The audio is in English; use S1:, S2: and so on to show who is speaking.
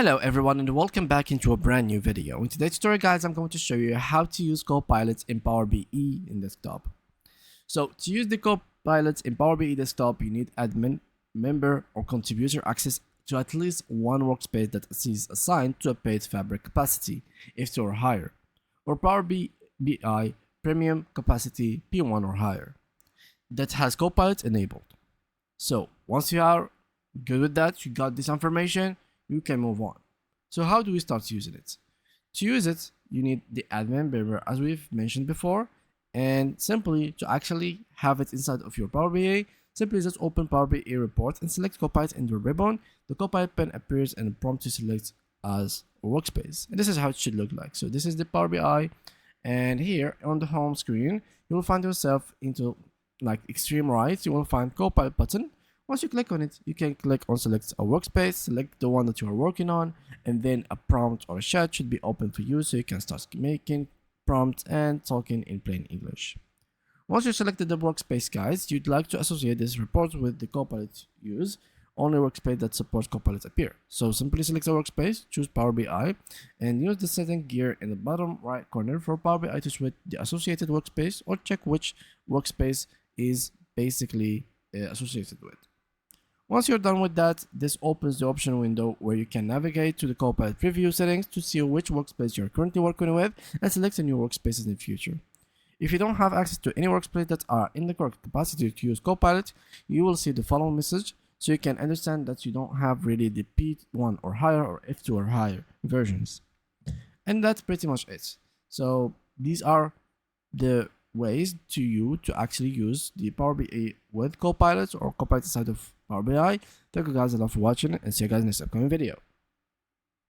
S1: Hello everyone and welcome back into a brand new video. In today's tutorial guys, I'm going to show you how to use Copilot in Power BI in desktop. So to use the Copilot in Power BI desktop, you need admin, member or contributor access to at least one workspace that is assigned to a paid fabric capacity, F2 or higher, or Power BI premium capacity P1 or higher, that has Copilot enabled. So once you are good with that, you got this information, you can move on. So how do we start using it? To use it, you need the admin member as we've mentioned before, and simply to actually have it inside of your Power BI, simply just open Power BI report and select Copilot in the ribbon. The Copilot pen appears and a prompt to select as a workspace, and this is how it should look like. So this is the Power BI, and here on the home screen you will find yourself into like extreme right, you will find Copilot button. Once you click on it, you can click on select a workspace, select the one that you are working on, and then a prompt or a chat should be open for you so you can start making prompts and talking in plain English. Once you selected the workspace guys, you'd like to associate this report with the Copilot use. Only workspace that supports Copilot appear. So simply select a workspace, choose Power BI, and use the setting gear in the bottom right corner for Power BI to switch the associated workspace or check which workspace is basically associated with. Once you're done with that, this opens the option window where you can navigate to the Copilot preview settings to see which workspace you're currently working with and select a new workspaces in the future. If you don't have access to any workspace that are in the correct capacity to use Copilot, you will see the following message so you can understand that you don't have really the P1 or higher or F2 or higher versions. And that's pretty much it. So these are the ways to actually use the Power BI with Copilot or Copilot inside of Power BI. Thank you guys a lot for watching and see you guys in the next upcoming video.